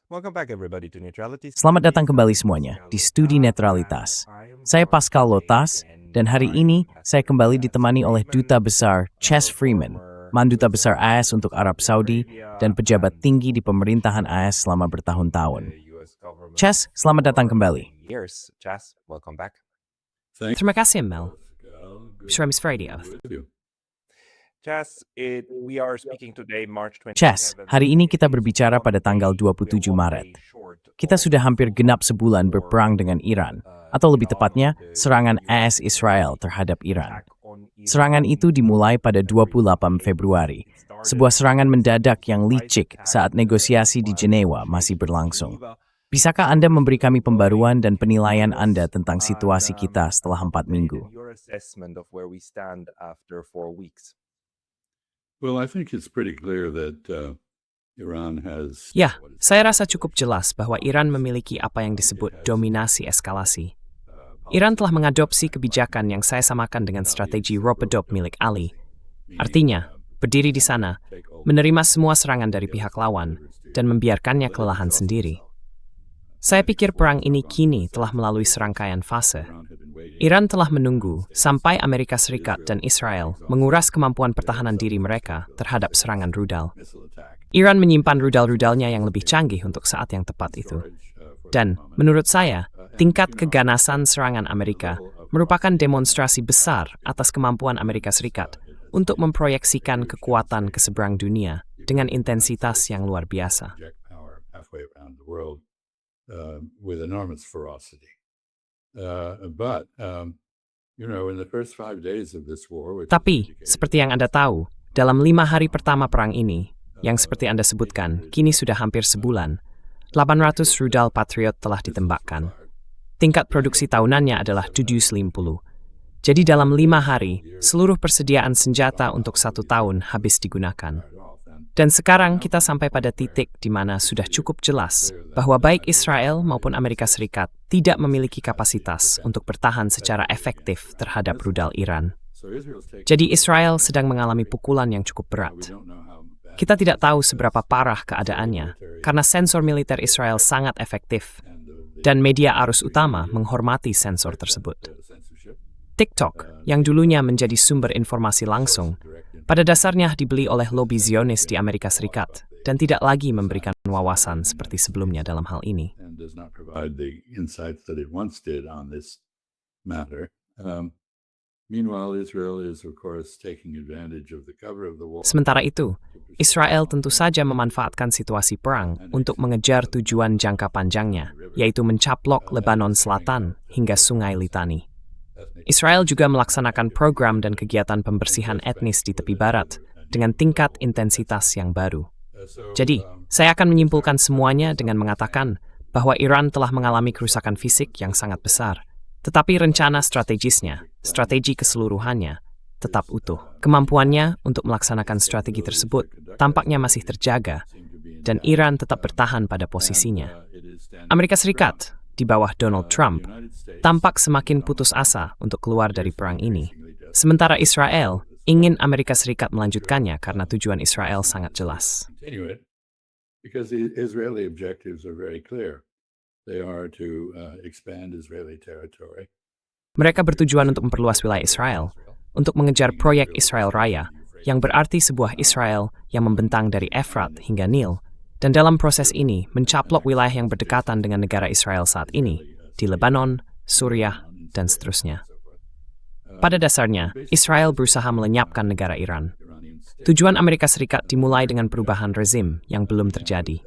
Welcome back everybody to Neutrality. Selamat datang kembali semuanya di Studi Netralitas. Saya Pascal Lotas, dan hari ini saya kembali ditemani oleh Duta Besar Chess Freeman, Manduta Besar AS untuk Arab Saudi, dan pejabat tinggi di pemerintahan AS selama bertahun-tahun. Chess, selamat datang kembali. Chess, welcome back. Terima kasih, Mel. Shrems Radio. Chess, we are speaking today, March 27. Chess, hari ini kita berbicara pada tanggal 27 Maret. Kita sudah hampir genap sebulan berperang dengan Iran, atau lebih tepatnya, serangan AS Israel terhadap Iran. Serangan itu dimulai pada 28 Februari, sebuah serangan mendadak yang licik saat negosiasi di Jenewa masih berlangsung. Bisakah Anda memberi kami pembaruan dan penilaian Anda tentang situasi kita setelah 4 minggu? Well, I think it's pretty clear that Iran has... Ya, saya rasa cukup jelas bahwa Iran memiliki apa yang disebut dominasi eskalasi. Iran telah mengadopsi kebijakan yang saya samakan dengan strategi rope-a-dope milik Ali. Artinya, berdiri di sana, menerima semua serangan dari pihak lawan, dan membiarkannya kelelahan sendiri. Saya pikir perang ini kini telah melalui serangkaian fase. Iran telah menunggu sampai Amerika Serikat dan Israel menguras kemampuan pertahanan diri mereka terhadap serangan rudal. Iran menyimpan rudal-rudalnya yang lebih canggih untuk saat yang tepat itu. Dan, menurut saya, tingkat keganasan serangan Amerika merupakan demonstrasi besar atas kemampuan Amerika Serikat untuk memproyeksikan kekuatan ke seberang dunia dengan intensitas yang luar biasa. With enormous ferocity. In the first 5 days of this war... Tapi, seperti yang Anda tahu, dalam 5 hari pertama perang ini, yang seperti Anda sebutkan, kini sudah hampir sebulan, 800 rudal Patriot telah ditembakkan. Tingkat produksi tahunannya adalah 750. Jadi dalam 5 hari, seluruh persediaan senjata untuk 1 tahun habis digunakan. Dan sekarang kita sampai pada titik di mana sudah cukup jelas bahwa baik Israel maupun Amerika Serikat tidak memiliki kapasitas untuk bertahan secara efektif terhadap rudal Iran. Jadi Israel sedang mengalami pukulan yang cukup berat. Kita tidak tahu seberapa parah keadaannya karena sensor militer Israel sangat efektif dan media arus utama menghormati sensor tersebut. TikTok, yang dulunya menjadi sumber informasi langsung, pada dasarnya dibeli oleh lobi Zionis di Amerika Serikat dan tidak lagi memberikan wawasan seperti sebelumnya dalam hal ini. Sementara itu, Israel tentu saja memanfaatkan situasi perang untuk mengejar tujuan jangka panjangnya, yaitu mencaplok Lebanon Selatan hingga Sungai Litani. Israel juga melaksanakan program dan kegiatan pembersihan etnis di tepi barat dengan tingkat intensitas yang baru. Jadi, saya akan menyimpulkan semuanya dengan mengatakan bahwa Iran telah mengalami kerusakan fisik yang sangat besar, tetapi rencana strategisnya, strategi keseluruhannya, tetap utuh. Kemampuannya untuk melaksanakan strategi tersebut tampaknya masih terjaga, dan Iran tetap bertahan pada posisinya. Amerika Serikat, di bawah Donald Trump, tampak semakin putus asa untuk keluar dari perang ini. Sementara Israel ingin Amerika Serikat melanjutkannya karena tujuan Israel sangat jelas. Mereka bertujuan untuk memperluas wilayah Israel, untuk mengejar proyek Israel Raya, yang berarti sebuah Israel yang membentang dari Efrat hingga Nil, dan dalam proses ini mencaplok wilayah yang berdekatan dengan negara Israel saat ini, di Lebanon, Suriah, dan seterusnya. Pada dasarnya, Israel berusaha melenyapkan negara Iran. Tujuan Amerika Serikat dimulai dengan perubahan rezim yang belum terjadi.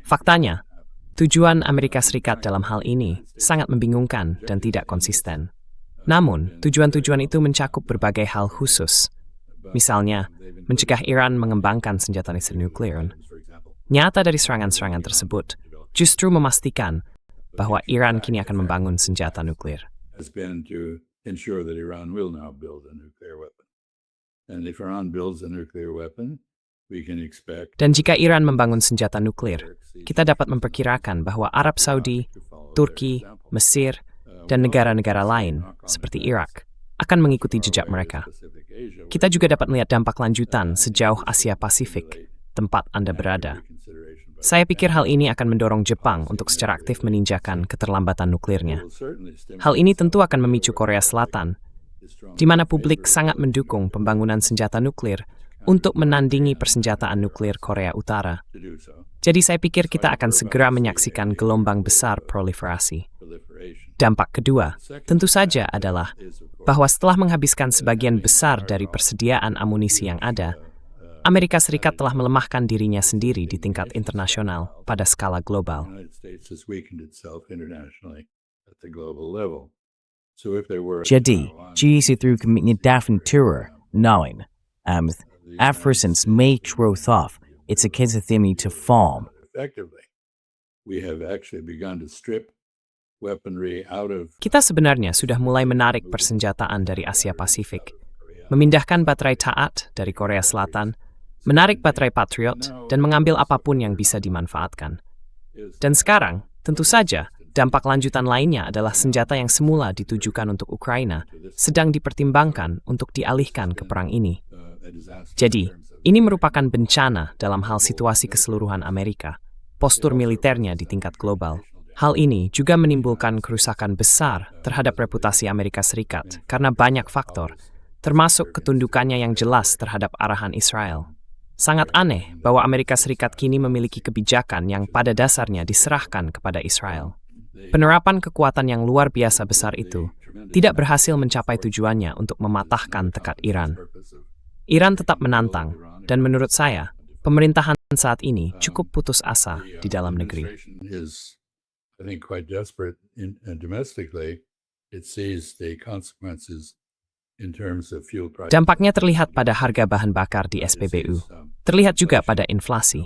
Faktanya, tujuan Amerika Serikat dalam hal ini sangat membingungkan dan tidak konsisten. Namun, tujuan-tujuan itu mencakup berbagai hal khusus. Misalnya, mencegah Iran mengembangkan senjata nuklir. Nyata dari serangan-serangan tersebut justru memastikan bahwa Iran kini akan membangun senjata nuklir. Dan jika Iran membangun senjata nuklir, kita dapat memperkirakan bahwa Arab Saudi, Turki, Mesir, dan negara-negara lain seperti Irak akan mengikuti jejak mereka. Kita juga dapat melihat dampak lanjutan sejauh Asia Pasifik, tempat Anda berada. Saya pikir hal ini akan mendorong Jepang untuk secara aktif meninjakan keterlambatan nuklirnya. Hal ini tentu akan memicu Korea Selatan, di mana publik sangat mendukung pembangunan senjata nuklir untuk menandingi persenjataan nuklir Korea Utara. Jadi saya pikir kita akan segera menyaksikan gelombang besar proliferasi. Dampak kedua, tentu saja adalah bahwa setelah menghabiskan sebagian besar dari persediaan amunisi yang ada, Amerika Serikat telah melemahkan dirinya sendiri di tingkat internasional pada skala global. Jadi, through committing definitura, knowing, ever since May throws off, it's a case of theme to form. Effectively, we have actually begun to strip weaponry out of Kita sebenarnya sudah mulai menarik persenjataan dari Asia Pasifik, memindahkan baterai Taat dari Korea Selatan, menarik baterai Patriot, dan mengambil apapun yang bisa dimanfaatkan. Dan sekarang, tentu saja, dampak lanjutan lainnya adalah senjata yang semula ditujukan untuk Ukraina, sedang dipertimbangkan untuk dialihkan ke perang ini. Jadi, ini merupakan bencana dalam hal situasi keseluruhan Amerika, postur militernya di tingkat global. Hal ini juga menimbulkan kerusakan besar terhadap reputasi Amerika Serikat karena banyak faktor, termasuk ketundukannya yang jelas terhadap arahan Israel. Sangat aneh bahwa Amerika Serikat kini memiliki kebijakan yang pada dasarnya diserahkan kepada Israel. Penerapan kekuatan yang luar biasa besar itu tidak berhasil mencapai tujuannya untuk mematahkan tekad Iran. Iran tetap menantang, dan menurut saya, pemerintahan saat ini cukup putus asa di dalam negeri. I think quite desperate domestically. It sees the consequences in terms of fuel prices. Dampaknya terlihat pada harga bahan bakar di SPBU. Terlihat juga pada inflasi.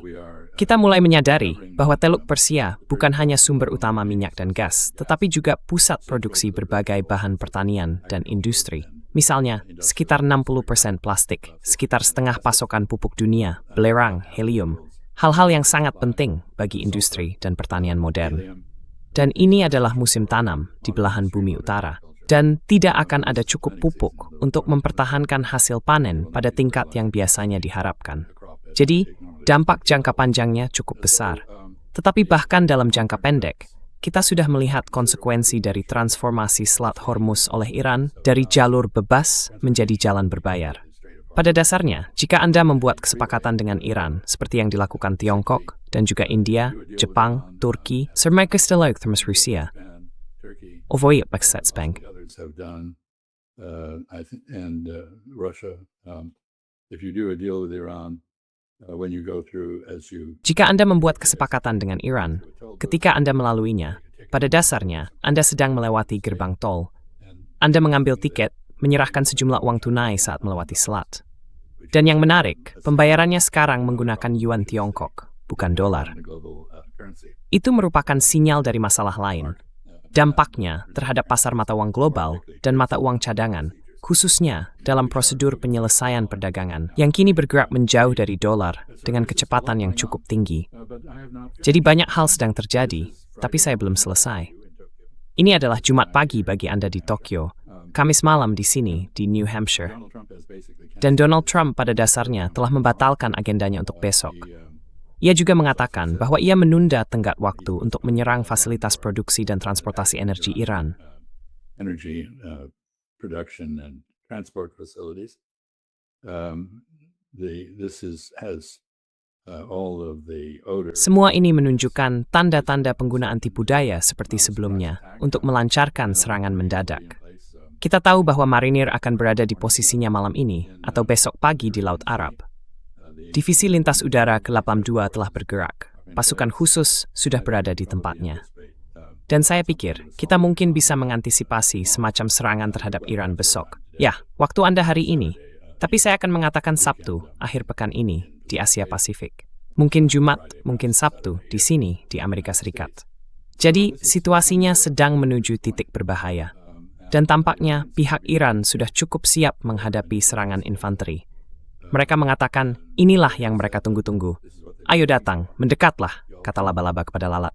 Kita mulai menyadari bahwa Teluk Persia bukan hanya sumber utama minyak dan gas, tetapi juga pusat produksi berbagai bahan pertanian dan industri. Misalnya, sekitar 60% plastik, sekitar setengah pasokan pupuk dunia, belerang, helium, hal-hal yang sangat penting bagi industri dan pertanian modern. Dan ini adalah musim tanam di belahan bumi utara. Dan tidak akan ada cukup pupuk untuk mempertahankan hasil panen pada tingkat yang biasanya diharapkan. Jadi, dampak jangka panjangnya cukup besar. Tetapi bahkan dalam jangka pendek, kita sudah melihat konsekuensi dari transformasi Selat Hormuz oleh Iran dari jalur bebas menjadi jalan berbayar. Pada dasarnya, jika Anda membuat kesepakatan dengan Iran, seperti yang dilakukan Tiongkok, dan juga India, Jepang, Turki, serta termasuk Rusia, Ovoy Bank. Have done, Russia. If you do a deal with Iran, when you go through, as you Jika Anda membuat kesepakatan dengan Iran, ketika Anda melaluinya, pada dasarnya Anda sedang melewati gerbang tol. Anda mengambil tiket, menyerahkan sejumlah uang tunai saat melewati selat. Dan yang menarik, pembayarannya sekarang menggunakan yuan Tiongkok, bukan dolar. Itu merupakan sinyal dari masalah lain. Dampaknya terhadap pasar mata uang global dan mata uang cadangan, khususnya dalam prosedur penyelesaian perdagangan yang kini bergerak menjauh dari dolar dengan kecepatan yang cukup tinggi. Jadi banyak hal sedang terjadi, tapi saya belum selesai. Ini adalah Jumat pagi bagi Anda di Tokyo, Kamis malam di sini, di New Hampshire. Dan Donald Trump pada dasarnya telah membatalkan agendanya untuk besok. Ia juga mengatakan bahwa ia menunda tenggat waktu untuk menyerang fasilitas produksi dan transportasi energi Iran. energy production and transport facilities. Has all of the odor. Semua ini menunjukkan tanda-tanda penggunaan tipu daya seperti sebelumnya untuk melancarkan serangan mendadak. Kita tahu bahwa marinir akan berada di posisinya malam ini atau besok pagi di Laut Arab. Divisi Lintas Udara ke-82 telah bergerak. Pasukan khusus sudah berada di tempatnya. Dan saya pikir, kita mungkin bisa mengantisipasi semacam serangan terhadap Iran besok. Ya, waktu Anda hari ini. Tapi saya akan mengatakan Sabtu, akhir pekan ini, di Asia Pasifik. Mungkin Jumat, mungkin Sabtu, di sini, di Amerika Serikat. Jadi, situasinya sedang menuju titik berbahaya. Dan tampaknya pihak Iran sudah cukup siap menghadapi serangan infanteri. Mereka mengatakan, inilah yang mereka tunggu-tunggu. Ayo datang, mendekatlah, kata laba-laba kepada lalat.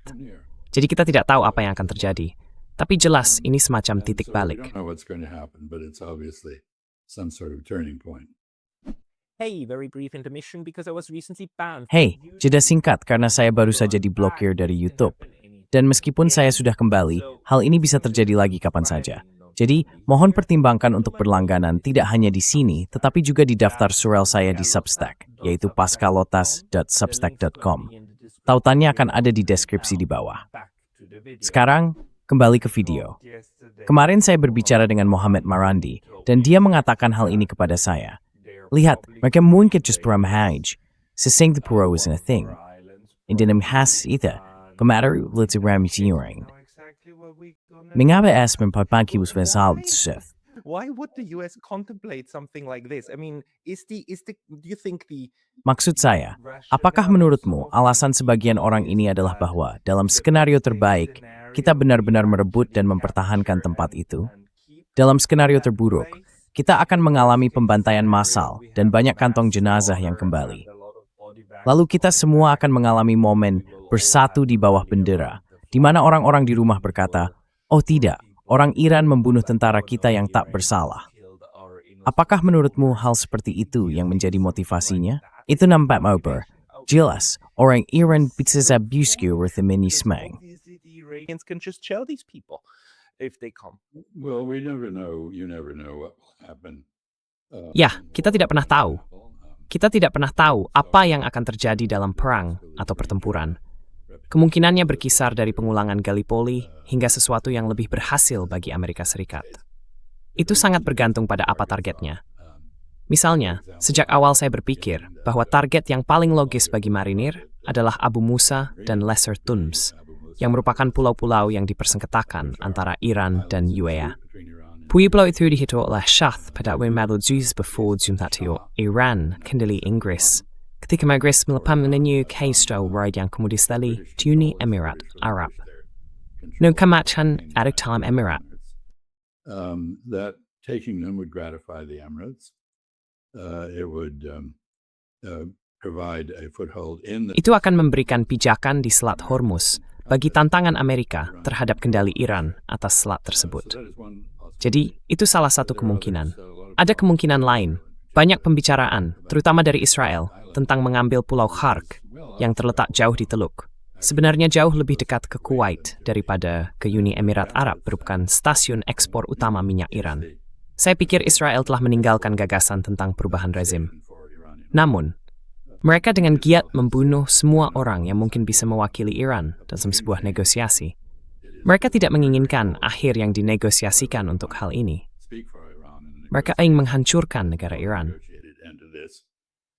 Jadi kita tidak tahu apa yang akan terjadi. Tapi jelas ini semacam titik balik. Hey, very brief intermission because I was recently banned. Hey, jeda singkat karena saya baru saja diblokir dari YouTube. Dan meskipun saya sudah kembali, hal ini bisa terjadi lagi kapan saja. Jadi, mohon pertimbangkan untuk berlangganan tidak hanya di sini, tetapi juga di daftar surel saya di Substack, yaitu pascalotas.substack.com. Tautannya akan ada di deskripsi di bawah. Sekarang, kembali ke video. Kemarin saya berbicara dengan Mohammed Marandi, dan dia mengatakan hal ini kepada saya. Lihat, mereka mungkin just peramahaj. Sesing the puro isn't a thing. Hindi naman has ita. Kemarin litsi ramitiring. Mengapa es mempapaki was vesalad chef? Why would the US contemplate something like this? I mean, do you think the Maksud saya, apakah menurutmu alasan sebagian orang ini adalah bahwa dalam skenario terbaik, kita benar-benar merebut dan mempertahankan tempat itu? Dalam skenario terburuk, kita akan mengalami pembantaian massal dan banyak kantong jenazah yang kembali. Lalu kita semua akan mengalami momen bersatu di bawah bendera, di mana orang-orang di rumah berkata, "Oh tidak, orang Iran membunuh tentara kita yang tak bersalah." Apakah menurutmu hal seperti itu yang menjadi motivasinya? Itu nampak mabar. Jelas, orang Iran bisa zabusku bertemani semang. The Iranians can just shell these people if they come. Well, we never know. You never know what will happen. Ya, kita tidak pernah tahu. Kita tidak pernah tahu apa yang akan terjadi dalam perang atau pertempuran. Kemungkinannya berkisar dari pengulangan Gallipoli hingga sesuatu yang lebih berhasil bagi Amerika Serikat. Itu sangat bergantung pada apa targetnya. Misalnya, sejak awal saya berpikir bahwa target yang paling logis bagi marinir adalah Abu Musa dan Lesser Tumbs, yang merupakan pulau-pulau yang dipersengketakan antara Iran dan UEA. Pueblo itu dihitung oleh Shah pada awal Maludzuz before Jumtatio Iran kendali Inggris. Ketika Inggris melepas menu Keistro ride yang kemudian sekali di Uni Emirat Arab. No kemachan at a time Emirat. That taking them would gratify the Emirates. It would provide a foothold in the... Itu akan memberikan pijakan di Selat Hormuz bagi tantangan Amerika terhadap kendali Iran atas selat tersebut. Jadi, itu salah satu kemungkinan. Ada kemungkinan lain. Banyak pembicaraan, terutama dari Israel, tentang mengambil Pulau Khark yang terletak jauh di Teluk. Sebenarnya jauh lebih dekat ke Kuwait daripada ke Uni Emirat Arab merupakan stasiun ekspor utama minyak Iran. Saya pikir Israel telah meninggalkan gagasan tentang perubahan rezim. Namun, mereka dengan giat membunuh semua orang yang mungkin bisa mewakili Iran dalam sebuah negosiasi. Mereka tidak menginginkan akhir yang dinegosiasikan untuk hal ini. Mereka ingin menghancurkan negara Iran.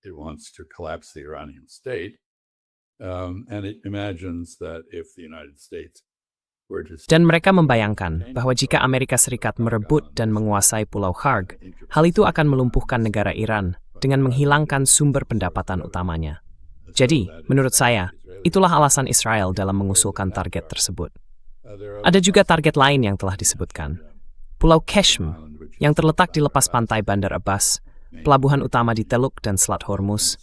It wants to collapse the Iranian state, and it imagines that if the United States were to... Dan mereka membayangkan bahwa jika Amerika Serikat merebut dan menguasai Pulau Kharg, hal itu akan melumpuhkan negara Iran dengan menghilangkan sumber pendapatan utamanya. Jadi, menurut saya, itulah alasan Israel dalam mengusulkan target tersebut. Ada juga target lain yang telah disebutkan. Pulau Keshm, yang terletak di lepas pantai Bandar Abbas, pelabuhan utama di Teluk dan Selat Hormuz,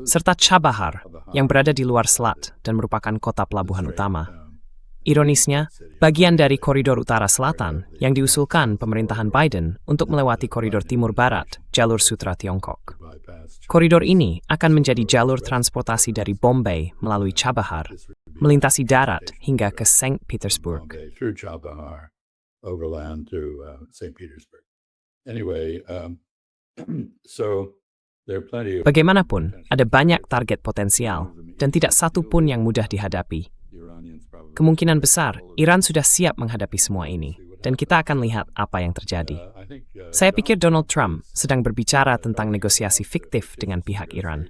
serta Chabahar, yang berada di luar selat dan merupakan kota pelabuhan utama. Ironisnya, bagian dari koridor utara-selatan yang diusulkan pemerintahan Biden untuk melewati koridor timur-barat, jalur sutra Tiongkok. Koridor ini akan menjadi jalur transportasi dari Bombay melalui Chabahar, melintasi darat hingga ke St. Petersburg. Through Chabahar, overland to St. Petersburg. Anyway, so there are plenty of... Bagaimanapun, ada banyak target potensial dan tidak satu pun yang mudah dihadapi. Kemungkinan besar, Iran sudah siap menghadapi semua ini, dan kita akan lihat apa yang terjadi. Saya pikir Donald Trump sedang berbicara tentang negosiasi fiktif dengan pihak Iran.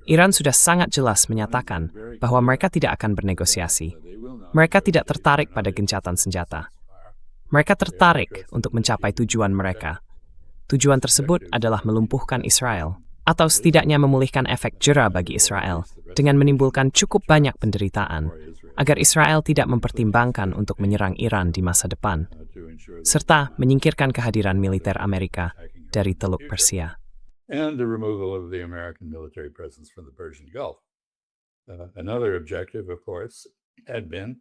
Iran sudah sangat jelas menyatakan bahwa mereka tidak akan bernegosiasi. Mereka tidak tertarik pada gencatan senjata. Mereka tertarik untuk mencapai tujuan mereka. Tujuan tersebut adalah melumpuhkan Israel, atau setidaknya memulihkan efek jera bagi Israel dengan menimbulkan cukup banyak penderitaan, agar Israel tidak mempertimbangkan untuk menyerang Iran di masa depan, serta menyingkirkan kehadiran militer Amerika dari Teluk Persia. And the removal of the American military presence from the Persian Gulf. Another objective, of course, had been...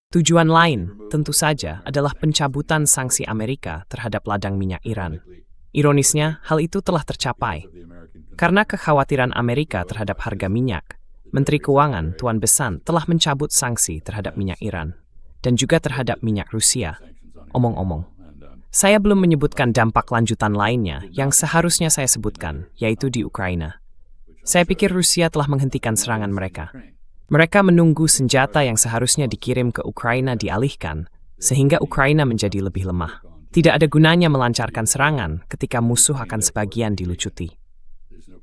Tujuan lain, tentu saja, adalah pencabutan sanksi Amerika terhadap ladang minyak Iran. Ironisnya, hal itu telah tercapai. Karena kekhawatiran Amerika terhadap harga minyak, Menteri Keuangan Tuan Besan telah mencabut sanksi terhadap minyak Iran dan juga terhadap minyak Rusia. Omong-omong, saya belum menyebutkan dampak lanjutan lainnya yang seharusnya saya sebutkan, yaitu di Ukraina. Saya pikir Rusia telah menghentikan serangan mereka. Mereka menunggu senjata yang seharusnya dikirim ke Ukraina dialihkan, sehingga Ukraina menjadi lebih lemah. Tidak ada gunanya melancarkan serangan ketika musuh akan sebagian dilucuti.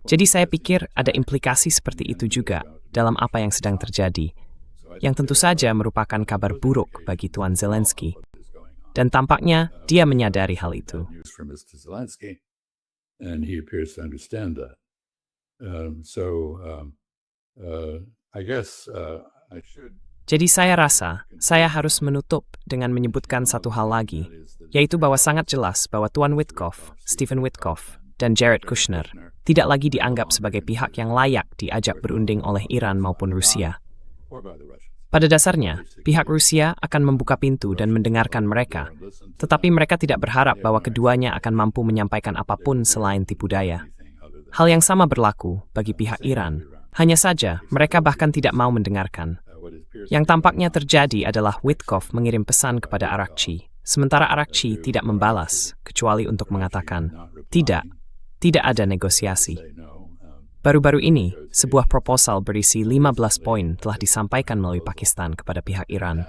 Jadi saya pikir ada implikasi seperti itu juga dalam apa yang sedang terjadi, yang tentu saja merupakan kabar buruk bagi Tuan Zelensky. Dan tampaknya dia menyadari hal itu. Jadi saya rasa saya harus menutup dengan menyebutkan satu hal lagi, yaitu bahwa sangat jelas bahwa Tuan Witkoff, Stephen Witkoff, dan Jared Kushner tidak lagi dianggap sebagai pihak yang layak diajak berunding oleh Iran maupun Rusia. Pada dasarnya, pihak Rusia akan membuka pintu dan mendengarkan mereka, tetapi mereka tidak berharap bahwa keduanya akan mampu menyampaikan apapun selain tipu daya. Hal yang sama berlaku bagi pihak Iran, hanya saja mereka bahkan tidak mau mendengarkan. Yang tampaknya terjadi adalah Witkoff mengirim pesan kepada Arakci, sementara Arakci tidak membalas, kecuali untuk mengatakan, tidak ada negosiasi. Baru-baru ini, sebuah proposal berisi 15 poin telah disampaikan melalui Pakistan kepada pihak Iran.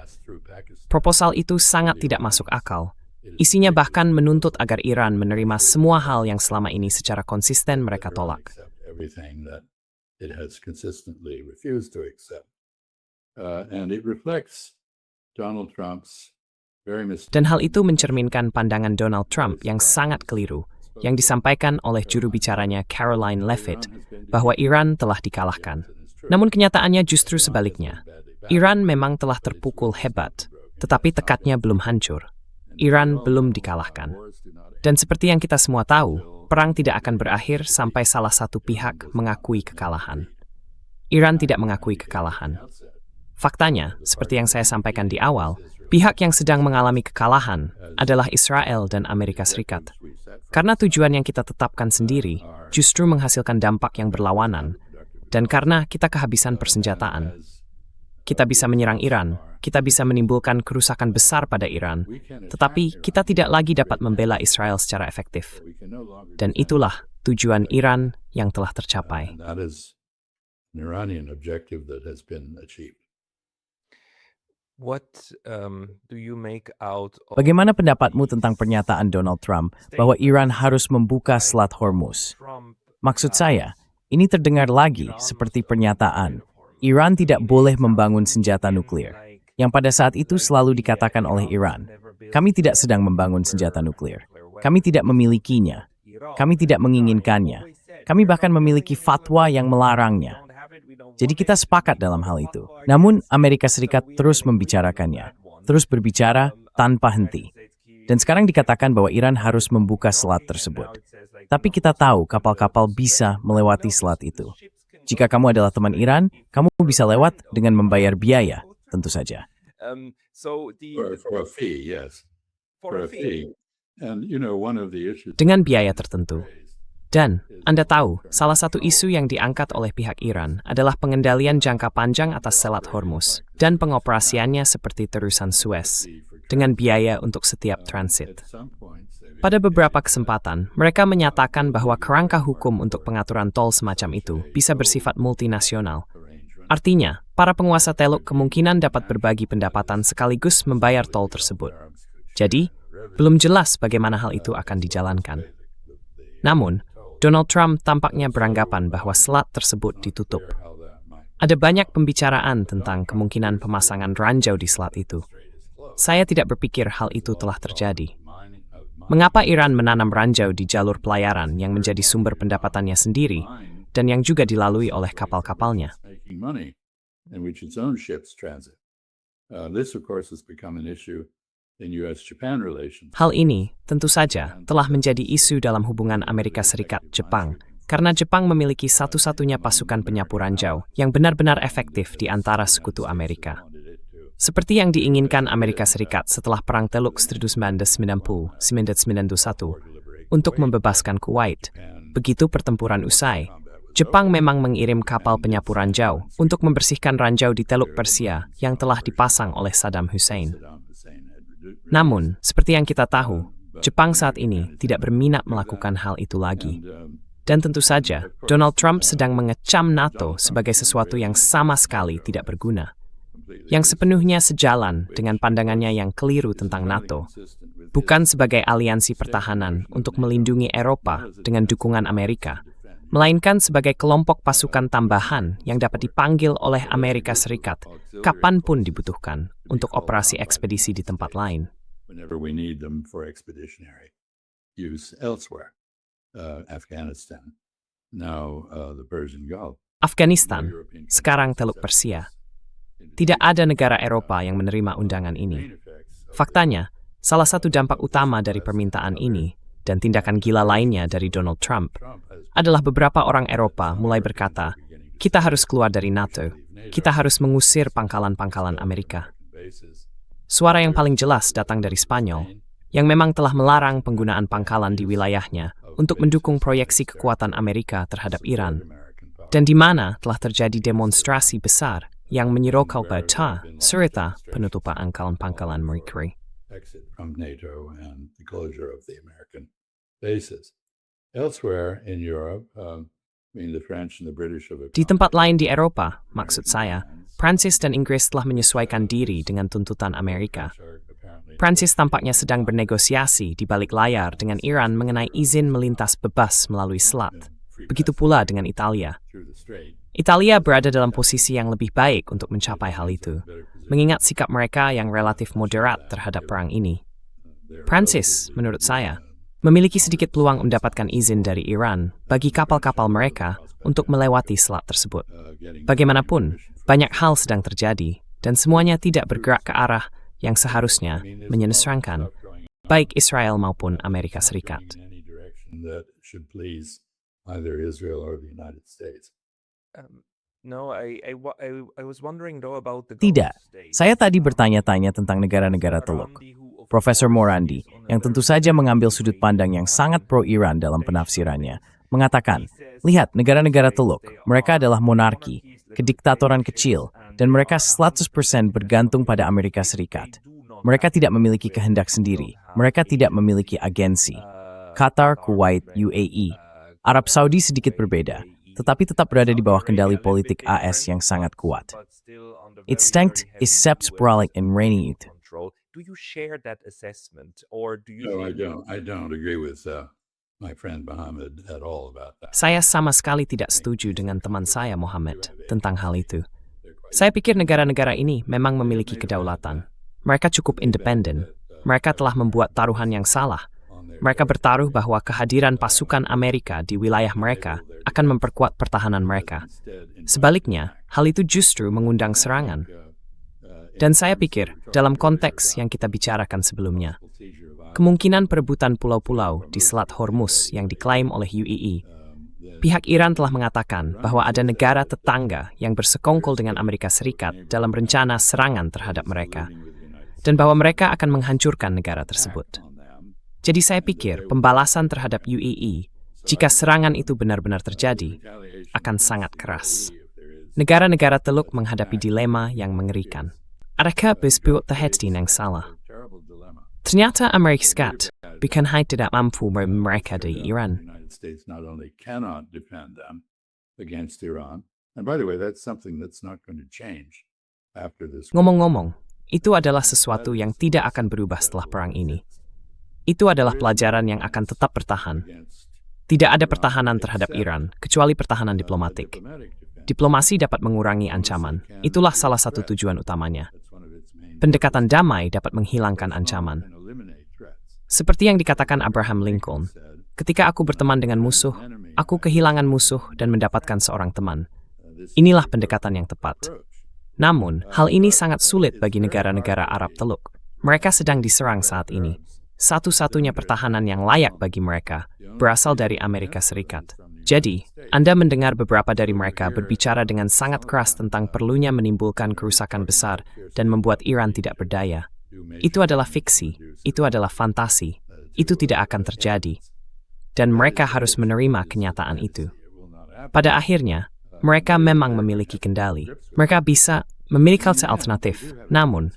Proposal itu sangat tidak masuk akal. Isinya bahkan menuntut agar Iran menerima semua hal yang selama ini secara konsisten mereka tolak. Dan hal itu mencerminkan pandangan Donald Trump yang sangat keliru, yang disampaikan oleh juru bicaranya Caroline Leavitt, bahwa Iran telah dikalahkan. Namun kenyataannya justru sebaliknya. Iran memang telah terpukul hebat, tetapi tekadnya belum hancur. Iran belum dikalahkan. Dan seperti yang kita semua tahu, perang tidak akan berakhir sampai salah satu pihak mengakui kekalahan. Iran tidak mengakui kekalahan. Faktanya, seperti yang saya sampaikan di awal, pihak yang sedang mengalami kekalahan adalah Israel dan Amerika Serikat. Karena tujuan yang kita tetapkan sendiri justru menghasilkan dampak yang berlawanan, dan karena kita kehabisan persenjataan. Kita bisa menyerang Iran, kita bisa menimbulkan kerusakan besar pada Iran, tetapi kita tidak lagi dapat membela Israel secara efektif. Dan itulah tujuan Iran yang telah tercapai. Bagaimana pendapatmu tentang pernyataan Donald Trump bahwa Iran harus membuka Selat Hormuz? Maksud saya, ini terdengar lagi seperti pernyataan Iran tidak boleh membangun senjata nuklir, yang pada saat itu selalu dikatakan oleh Iran, kami tidak sedang membangun senjata nuklir, kami tidak memilikinya, kami tidak menginginkannya, kami bahkan memiliki fatwa yang melarangnya. Jadi kita sepakat dalam hal itu. Namun Amerika Serikat terus membicarakannya, terus berbicara tanpa henti. Dan sekarang dikatakan bahwa Iran harus membuka selat tersebut. Tapi kita tahu kapal-kapal bisa melewati selat itu. Jika kamu adalah teman Iran, kamu bisa lewat dengan membayar biaya, tentu saja. Dengan biaya tertentu. Dan, Anda tahu, salah satu isu yang diangkat oleh pihak Iran adalah pengendalian jangka panjang atas Selat Hormuz dan pengoperasiannya seperti terusan Suez, dengan biaya untuk setiap transit. Pada beberapa kesempatan, mereka menyatakan bahwa kerangka hukum untuk pengaturan tol semacam itu bisa bersifat multinasional. Artinya, para penguasa teluk kemungkinan dapat berbagi pendapatan sekaligus membayar tol tersebut. Jadi, belum jelas bagaimana hal itu akan dijalankan. Namun, Donald Trump tampaknya beranggapan bahwa selat tersebut ditutup. Ada banyak pembicaraan tentang kemungkinan pemasangan ranjau di selat itu. Saya tidak berpikir hal itu telah terjadi. Mengapa Iran menanam ranjau di jalur pelayaran yang menjadi sumber pendapatannya sendiri dan yang juga dilalui oleh kapal-kapalnya? Hal ini tentu saja telah menjadi isu dalam hubungan Amerika Serikat-Jepang karena Jepang memiliki satu-satunya pasukan penyapu ranjau yang benar-benar efektif di antara sekutu Amerika. Seperti yang diinginkan Amerika Serikat setelah Perang Teluk 1990-1991, untuk membebaskan Kuwait. Begitu pertempuran usai, Jepang memang mengirim kapal penyapu ranjau untuk membersihkan ranjau di Teluk Persia yang telah dipasang oleh Saddam Hussein. Namun, seperti yang kita tahu, Jepang saat ini tidak berminat melakukan hal itu lagi. Dan tentu saja, Donald Trump sedang mengecam NATO sebagai sesuatu yang sama sekali tidak berguna, yang sepenuhnya sejalan dengan pandangannya yang keliru tentang NATO, bukan sebagai aliansi pertahanan untuk melindungi Eropa dengan dukungan Amerika, melainkan sebagai kelompok pasukan tambahan yang dapat dipanggil oleh Amerika Serikat kapanpun dibutuhkan untuk operasi ekspedisi di tempat lain. Whenever we need them for expeditionary use elsewhere, Afghanistan, now the Persian Gulf. Afghanistan, sekarang Teluk Persia. Tidak ada negara Eropa yang menerima undangan ini. Faktanya, salah satu dampak utama dari permintaan ini dan tindakan gila lainnya dari Donald Trump adalah beberapa orang Eropa mulai berkata, kita harus keluar dari NATO, kita harus mengusir pangkalan-pangkalan Amerika. Suara yang paling jelas datang dari Spanyol, yang memang telah melarang penggunaan pangkalan di wilayahnya untuk mendukung proyeksi kekuatan Amerika terhadap Iran, dan di mana telah terjadi demonstrasi besar yang menyirokal pada serta penutupan pangkalan mereka. Exit from NATO and the closure of the American bases. Elsewhere in Europe, the French and the British have... Di tempat lain di Eropa, maksud saya, Prancis dan Inggris telah menyesuaikan diri dengan tuntutan Amerika. Prancis tampaknya sedang bernegosiasi di balik layar dengan Iran mengenai izin melintas bebas melalui selat. Begitu pula dengan Italia. Italia berada dalam posisi yang lebih baik untuk mencapai hal itu, mengingat sikap mereka yang relatif moderat terhadap perang ini. Prancis, menurut saya, memiliki sedikit peluang mendapatkan izin dari Iran bagi kapal-kapal mereka untuk melewati selat tersebut. Bagaimanapun, banyak hal sedang terjadi, dan semuanya tidak bergerak ke arah yang seharusnya menyenangkan, baik Israel maupun Amerika Serikat. Tidak, saya tadi bertanya-tanya tentang negara-negara Teluk. Profesor Morandi, yang tentu saja mengambil sudut pandang yang sangat pro-Iran dalam penafsirannya, mengatakan, lihat negara-negara Teluk, mereka adalah monarki, kediktatoran kecil, dan mereka 100% bergantung pada Amerika Serikat. Mereka tidak memiliki kehendak sendiri, mereka tidak memiliki agensi. Qatar, Kuwait, UAE, Arab Saudi sedikit berbeda, tetapi tetap berada di bawah kendali politik AS yang sangat kuat. Its strength is separated and reigning. Do you share that assessment, or do you? No, I don't. I don't agree with my friend Mohammed at all about that. Saya sama sekali tidak setuju dengan teman saya Mohammed tentang hal itu. Saya pikir negara-negara ini memang memiliki kedaulatan. Mereka cukup independen. Mereka telah membuat taruhan yang salah. Mereka bertaruh bahwa kehadiran pasukan Amerika di wilayah mereka akan memperkuat pertahanan mereka. Sebaliknya, hal itu justru mengundang serangan. Dan saya pikir, dalam konteks yang kita bicarakan sebelumnya, kemungkinan perebutan pulau-pulau di Selat Hormuz yang diklaim oleh UAE, pihak Iran telah mengatakan bahwa ada negara tetangga yang bersekongkol dengan Amerika Serikat dalam rencana serangan terhadap mereka, dan bahwa mereka akan menghancurkan negara tersebut. Jadi saya pikir pembalasan terhadap UAE, jika serangan itu benar-benar terjadi, akan sangat keras. Negara-negara Teluk menghadapi dilema yang mengerikan. Adakah disebut terhadap yang salah? Ternyata Amerika Serikat bukan hanya tidak mampu mereka di Iran. The United States not only cannot defend them against Iran, and by the way, that's something that's not going to change after this. Ngomong-ngomong, itu adalah sesuatu yang tidak akan berubah setelah perang ini. Itu adalah pelajaran yang akan tetap bertahan. Tidak ada pertahanan terhadap Iran, kecuali pertahanan diplomatik. Diplomasi dapat mengurangi ancaman. Itulah salah satu tujuan utamanya. Pendekatan damai dapat menghilangkan ancaman. Seperti yang dikatakan Abraham Lincoln, ketika aku berteman dengan musuh, aku kehilangan musuh dan mendapatkan seorang teman. Inilah pendekatan yang tepat. Namun, hal ini sangat sulit bagi negara-negara Arab Teluk. Mereka sedang diserang saat ini. Satu-satunya pertahanan yang layak bagi mereka berasal dari Amerika Serikat. Jadi, Anda mendengar beberapa dari mereka berbicara dengan sangat keras tentang perlunya menimbulkan kerusakan besar dan membuat Iran tidak berdaya. Itu adalah fiksi, itu adalah fantasi, itu tidak akan terjadi. dan mereka harus menerima kenyataan itu. Pada akhirnya, mereka memang memiliki kendali. Mereka bisa memiliki alternatif, namun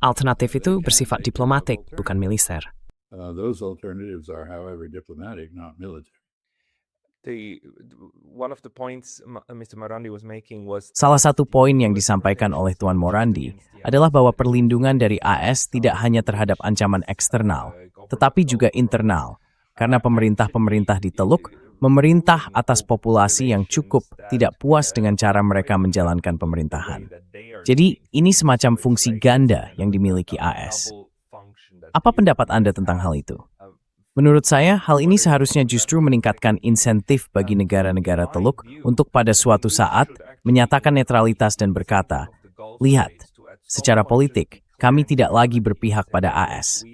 alternatif itu bersifat diplomatik, bukan militer. Those alternatives are, however, diplomatic, not military. One of the points Mr. Morandi was making was Salah satu poin yang disampaikan oleh Tuan Morandi adalah bahwa perlindungan dari AS tidak hanya terhadap ancaman eksternal, tetapi juga internal, karena pemerintah-pemerintah di Teluk memerintah atas populasi yang cukup tidak puas dengan cara mereka menjalankan pemerintahan. Jadi, ini semacam fungsi ganda yang dimiliki AS. Apa pendapat Anda tentang hal itu? Menurut saya, hal ini seharusnya justru meningkatkan insentif bagi negara-negara Teluk untuk pada suatu saat menyatakan netralitas dan berkata, "Lihat, secara politik, kami tidak lagi berpihak pada AS.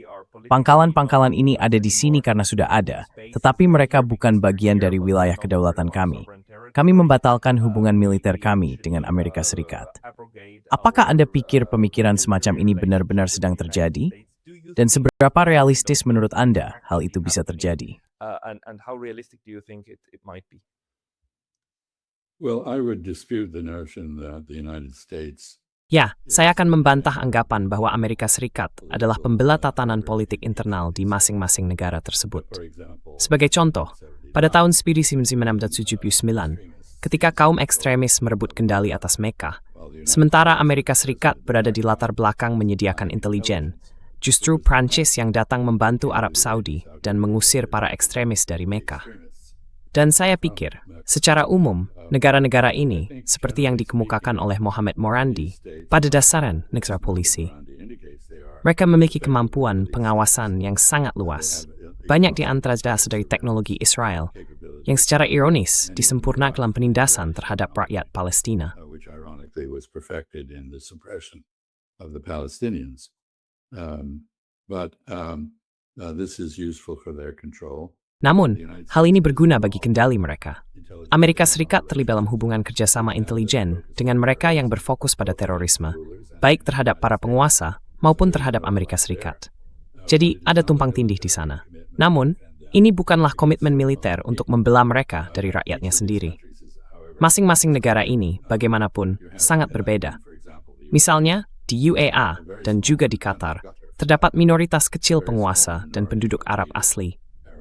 Pangkalan-pangkalan ini ada di sini karena sudah ada, tetapi mereka bukan bagian dari wilayah kedaulatan kami. Kami membatalkan hubungan militer kami dengan Amerika Serikat." Apakah Anda pikir pemikiran semacam ini benar-benar sedang terjadi? Dan seberapa realistis menurut Anda hal itu bisa terjadi? and how realistic do you think it might be? Well, I would dispute the notion that the United States Ya, saya akan membantah anggapan bahwa Amerika Serikat adalah pembela tatanan politik internal di masing-masing negara tersebut. for example, Sebagai contoh, pada tahun 1979, ketika kaum ekstremis merebut kendali atas Mekah, sementara Amerika Serikat berada di latar belakang menyediakan intelijen, justru Prancis yang datang membantu Arab Saudi dan mengusir para ekstremis dari Mekah. Dan saya pikir, secara umum, negara-negara ini, seperti yang dikemukakan oleh Mohamed Morandi, pada dasarnya negara polisi. Mereka memiliki kemampuan pengawasan yang sangat luas. Banyak di antara dasar dari teknologi Israel, yang secara ironis disempurnakan dalam penindasan terhadap rakyat Palestina. which ironically was perfected in the suppression of the Palestinians. This is useful for their control. Namun, hal ini berguna bagi kendali mereka. Amerika Serikat terlibat dalam hubungan kerjasama intelijen dengan mereka yang berfokus pada terorisme, baik terhadap para penguasa maupun terhadap Amerika Serikat. Jadi, ada tumpang tindih di sana. Namun, ini bukanlah komitmen militer untuk membela mereka dari rakyatnya sendiri. Masing-masing negara ini, bagaimanapun, sangat berbeda. Misalnya, di UAE dan juga di Qatar, terdapat minoritas kecil penguasa dan penduduk Arab asli,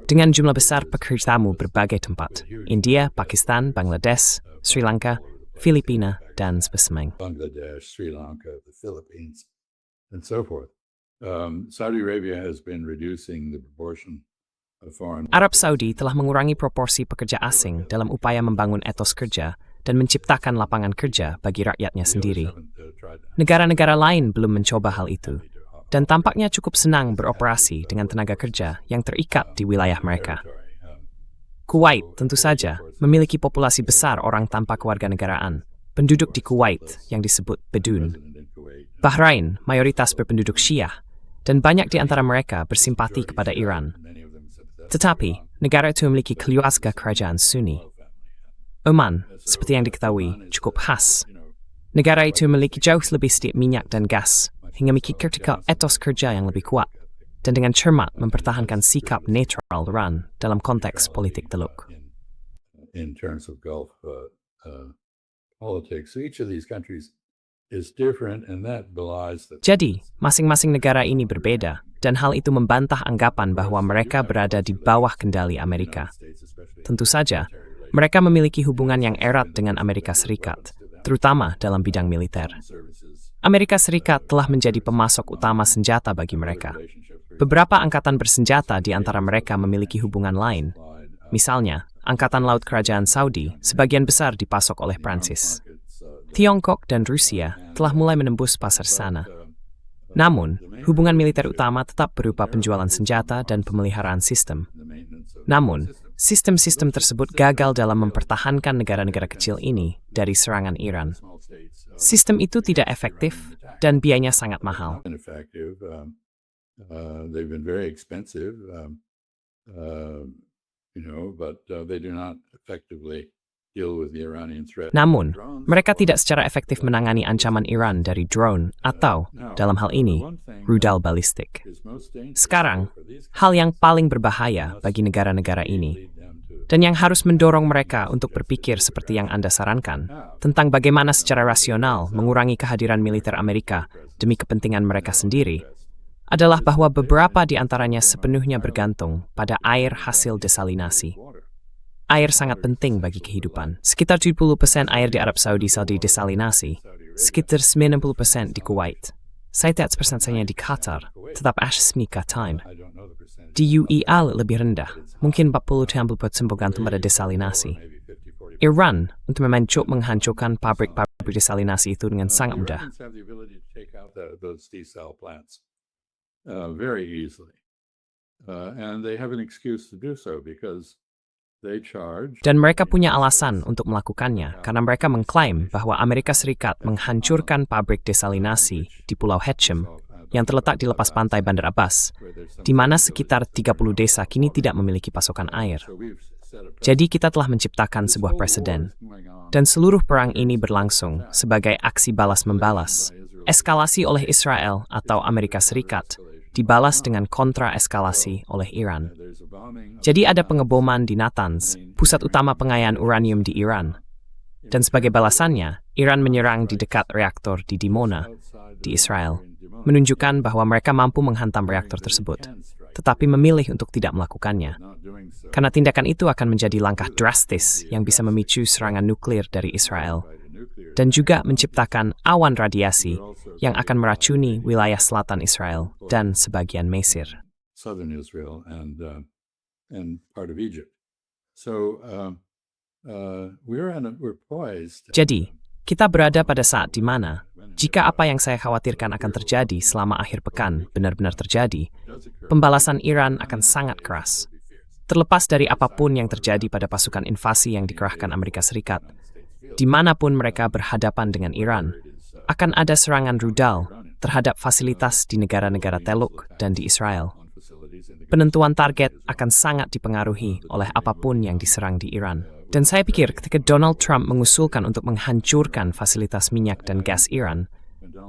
dengan jumlah besar pekerja tamu berbagai tempat, India, Pakistan, Bangladesh, Sri Lanka, Filipina, dan sebagainya. Bangladesh, Sri Lanka, the Philippines, and so forth. Saudi Arabia has been reducing the proportion of foreign. Arab Saudi telah mengurangi proporsi pekerja asing dalam upaya membangun etos kerja dan menciptakan lapangan kerja bagi rakyatnya sendiri. Negara-negara lain belum mencoba hal itu, dan tampaknya cukup senang beroperasi dengan tenaga kerja yang terikat di wilayah mereka. Kuwait, tentu saja, memiliki populasi besar orang tanpa kewarganegaraan, penduduk di Kuwait yang disebut Bedouin. Bahrain, mayoritas berpenduduk Syiah, dan banyak di antara mereka bersimpati kepada Iran. Tetapi, negara itu memiliki keluarga kerajaan Sunni. Oman, seperti yang diketahui, cukup khas. Negara itu memiliki jauh lebih sedikit minyak dan gas, hingga memiliki kritikal etos kerja yang lebih kuat, dan dengan cermat mempertahankan sikap netral Iran dalam konteks politik Teluk. In terms of Gulf politics, so each of these countries is different, and that belies the. Jadi, masing-masing negara ini berbeda, dan hal itu membantah anggapan bahwa mereka berada di bawah kendali Amerika. Tentu saja, mereka memiliki hubungan yang erat dengan Amerika Serikat, terutama dalam bidang militer. Amerika Serikat telah menjadi pemasok utama senjata bagi mereka. Beberapa angkatan bersenjata di antara mereka memiliki hubungan lain. Misalnya, Angkatan Laut Kerajaan Saudi sebagian besar dipasok oleh Prancis. Tiongkok dan Rusia telah mulai menembus pasar sana. Namun, hubungan militer utama tetap berupa penjualan senjata dan pemeliharaan sistem. Namun, sistem-sistem tersebut gagal dalam mempertahankan negara-negara kecil ini dari serangan Iran. Sistem itu tidak efektif dan biayanya sangat mahal. Ineffective. They've been very expensive, but they do not effectively deal with the Iranian threat. Namun, mereka tidak secara efektif menangani ancaman Iran dari drone atau, dalam hal ini, rudal balistik. Sekarang, hal yang paling berbahaya bagi negara-negara ini, dan yang harus mendorong mereka untuk berpikir seperti yang Anda sarankan, tentang bagaimana secara rasional mengurangi kehadiran militer Amerika demi kepentingan mereka sendiri, adalah bahwa beberapa di antaranya sepenuhnya bergantung pada air hasil desalinasi. Air sangat penting bagi kehidupan. Sekitar 70% air di Arab Saudi didesalinasi, sekitar 90% di Kuwait. Saya tidak persentasenya di Qatar, tetap Ashmika time. Di UAE lebih rendah, mungkin 40-50% bergantung pada desalinasi. Iran untuk menghancurkan pabrik-pabrik desalinasi itu dengan sangat mudah. Iranians have the ability to take out those desal plants very easily, and they have an excuse to do so because they charge. Dan mereka punya alasan untuk melakukannya karena mereka mengklaim bahwa Amerika Serikat menghancurkan pabrik desalinasi di Pulau Hatchem yang terletak di lepas pantai Bandar Abbas, di mana sekitar 30 desa kini tidak memiliki pasokan air. Jadi kita telah menciptakan sebuah preseden, dan seluruh perang ini berlangsung sebagai aksi balas-membalas. Eskalasi oleh Israel atau Amerika Serikat dibalas dengan kontra-eskalasi oleh Iran. Jadi ada pengeboman di Natanz, pusat utama pengayaan uranium di Iran. Dan sebagai balasannya, Iran menyerang di dekat reaktor di Dimona, di Israel, menunjukkan bahwa mereka mampu menghantam reaktor tersebut, tetapi memilih untuk tidak melakukannya. Karena tindakan itu akan menjadi langkah drastis yang bisa memicu serangan nuklir dari Israel, dan juga menciptakan awan radiasi yang akan meracuni wilayah selatan Israel dan sebagian Mesir. Southern Israel and part of Egypt. So we're poised. Jadi, kita berada pada saat di mana, jika apa yang saya khawatirkan akan terjadi selama akhir pekan benar-benar terjadi, pembalasan Iran akan sangat keras. Terlepas dari apapun yang terjadi pada pasukan invasi yang dikerahkan Amerika Serikat, dimanapun mereka berhadapan dengan Iran, akan ada serangan rudal terhadap fasilitas di negara-negara Teluk dan di Israel. Penentuan target akan sangat dipengaruhi oleh apapun yang diserang di Iran. Dan saya pikir ketika Donald Trump mengusulkan untuk menghancurkan fasilitas minyak dan gas Iran,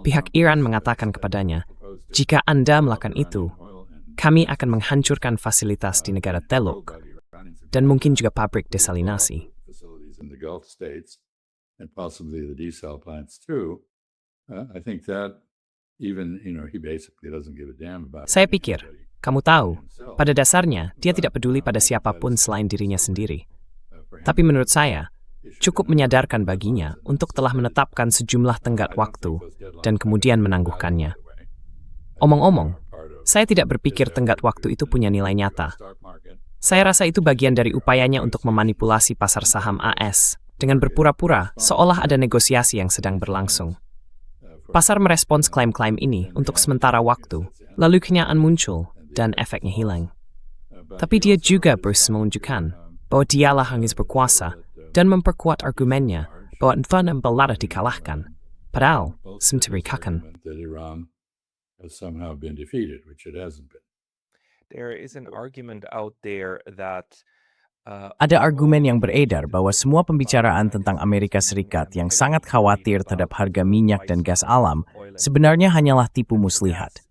pihak Iran mengatakan kepadanya, jika Anda melakukan itu, kami akan menghancurkan fasilitas di negara Teluk dan mungkin juga pabrik desalinasi. In the Gulf states and possibly the desal plants too. I think that even, he basically doesn't give a damn about. Saya pikir, kamu tahu, pada dasarnya dia tidak peduli pada siapapun selain dirinya sendiri. Tapi menurut saya, cukup menyadarkan baginya untuk telah menetapkan sejumlah tenggat waktu dan kemudian menangguhkannya. Omong-omong, saya tidak berpikir tenggat waktu itu punya nilai nyata. Saya rasa itu bagian dari upayanya untuk memanipulasi pasar saham AS dengan berpura-pura seolah ada negosiasi yang sedang berlangsung. Pasar merespons klaim-klaim ini untuk sementara waktu, lalu kenyataan muncul dan efeknya hilang. Tapi dia juga berusaha menunjukkan bahwa dialah yang berkuasa dan memperkuat argumennya bahwa Iran belum dikalahkan, padahal sementerikakan. That Iran has somehow been defeated, which it hasn't been. There is an argument out there that Ada argumen yang beredar bahwa semua pembicaraan tentang Amerika Serikat yang sangat khawatir terhadap harga minyak dan gas alam sebenarnya hanyalah tipu muslihat.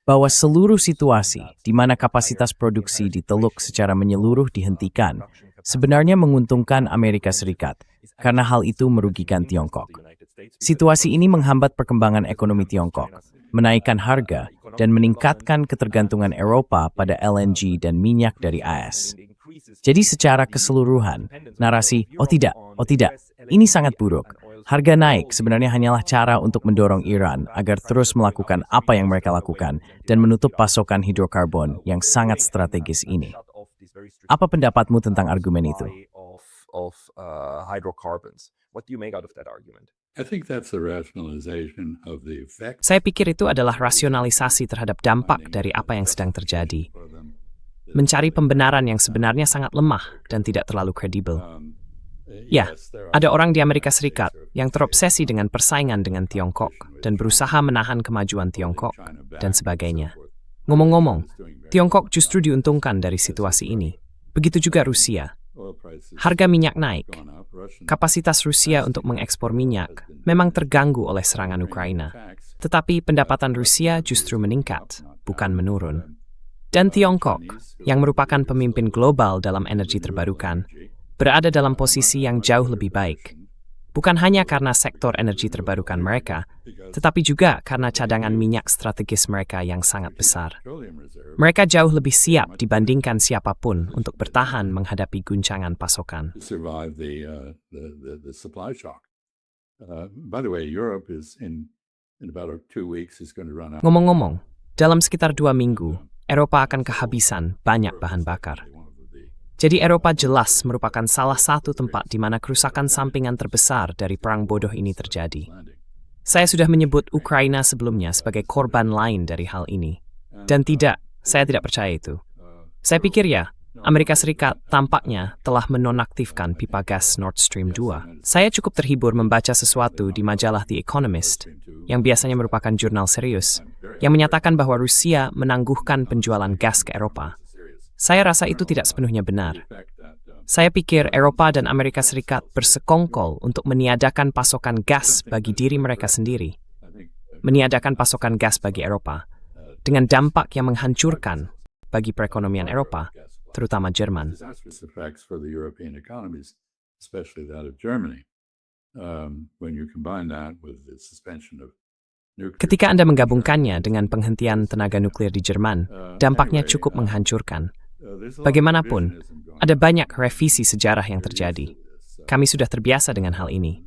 Bahwa seluruh situasi di mana kapasitas produksi di Teluk secara menyeluruh dihentikan sebenarnya menguntungkan Amerika Serikat karena hal itu merugikan Tiongkok. Situasi ini menghambat perkembangan ekonomi Tiongkok, menaikkan harga, dan meningkatkan ketergantungan Eropa pada LNG dan minyak dari AS. Jadi secara keseluruhan, narasi, oh tidak, ini sangat buruk. Harga naik sebenarnya hanyalah cara untuk mendorong Iran agar terus melakukan apa yang mereka lakukan dan menutup pasokan hidrokarbon yang sangat strategis ini. Apa pendapatmu tentang argumen itu? I think that's a rationalization of the effect. Saya pikir itu adalah rasionalisasi terhadap dampak dari apa yang sedang terjadi. Mencari pembenaran yang sebenarnya sangat lemah dan tidak terlalu kredibel. Ya, ada orang di Amerika Serikat yang terobsesi dengan persaingan dengan Tiongkok dan berusaha menahan kemajuan Tiongkok dan sebagainya. Ngomong-ngomong, Tiongkok justru diuntungkan dari situasi ini. Begitu juga Rusia, Harga minyak naik. Kapasitas Rusia untuk mengekspor minyak memang terganggu oleh serangan Ukraina. Tetapi pendapatan Rusia justru meningkat, bukan menurun. Dan Tiongkok, yang merupakan pemimpin global dalam energi terbarukan, berada dalam posisi yang jauh lebih baik. Bukan hanya karena sektor energi terbarukan mereka, tetapi juga karena cadangan minyak strategis mereka yang sangat besar. Mereka jauh lebih siap dibandingkan siapapun untuk bertahan menghadapi guncangan pasokan. to survive the supply shock. By the way, Europe is in about 2 weeks is going to run out. Ngomong-ngomong, dalam sekitar 2 minggu, Eropa akan kehabisan banyak bahan bakar. Jadi Eropa jelas merupakan salah satu tempat di mana kerusakan sampingan terbesar dari perang bodoh ini terjadi. Saya sudah menyebut Ukraina sebelumnya sebagai korban lain dari hal ini. Dan tidak, saya tidak percaya itu. Saya pikir ya, Amerika Serikat tampaknya telah menonaktifkan pipa gas Nord Stream 2. Saya cukup terhibur membaca sesuatu di majalah The Economist, yang biasanya merupakan jurnal serius, yang menyatakan bahwa Rusia menangguhkan penjualan gas ke Eropa. Saya rasa itu tidak sepenuhnya benar. Saya pikir Eropa dan Amerika Serikat bersekongkol untuk meniadakan pasokan gas bagi diri mereka sendiri. Meniadakan pasokan gas bagi Eropa, dengan dampak yang menghancurkan bagi perekonomian Eropa, terutama Jerman. Disastrous effects for the European economies, especially that of Germany. When you combine that with the suspension of nuclear. Ketika Anda menggabungkannya dengan penghentian tenaga nuklir di Jerman, dampaknya cukup menghancurkan. Bagaimanapun, ada banyak revisi sejarah yang terjadi. Kami sudah terbiasa dengan hal ini.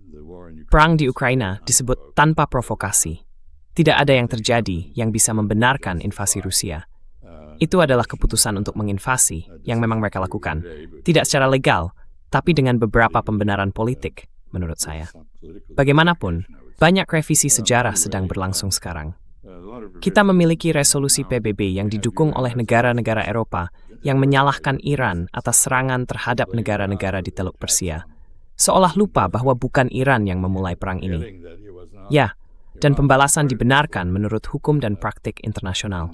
Perang di Ukraina disebut tanpa provokasi. Tidak ada yang terjadi yang bisa membenarkan invasi Rusia. Itu adalah keputusan untuk menginvasi yang memang mereka lakukan. Tidak secara legal, tapi dengan beberapa pembenaran politik, menurut saya. Bagaimanapun, banyak revisi sejarah sedang berlangsung sekarang. Kita memiliki resolusi PBB yang didukung oleh negara-negara Eropa yang menyalahkan Iran atas serangan terhadap negara-negara di Teluk Persia. Seolah lupa bahwa bukan Iran yang memulai perang ini. Ya, dan pembalasan dibenarkan menurut hukum dan praktik internasional.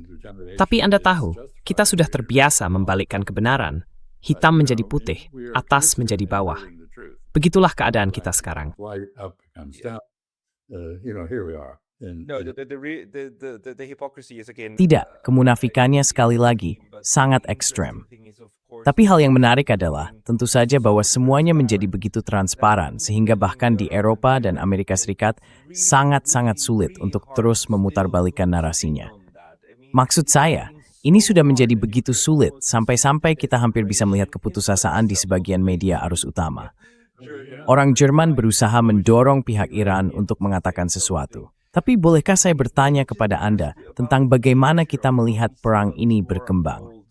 Tapi Anda tahu, kita sudah terbiasa membalikkan kebenaran. Hitam menjadi putih, atas menjadi bawah. Begitulah keadaan kita sekarang. Light up comes down. Here we are. No, the hypocrisy is again. Tidak, kemunafikannya sekali lagi sangat ekstrem. Tapi hal yang menarik adalah, tentu saja bahwa semuanya menjadi begitu transparan, sehingga bahkan di Eropa dan Amerika Serikat sangat-sangat sulit untuk terus memutarbalikkan narasinya. Maksud saya, ini sudah menjadi begitu sulit, sampai-sampai kita hampir bisa melihat keputusasaan di sebagian media arus utama. Orang Jerman berusaha mendorong pihak Iran untuk mengatakan sesuatu. Tapi bolehkah saya bertanya kepada Anda tentang bagaimana kita melihat perang ini berkembang?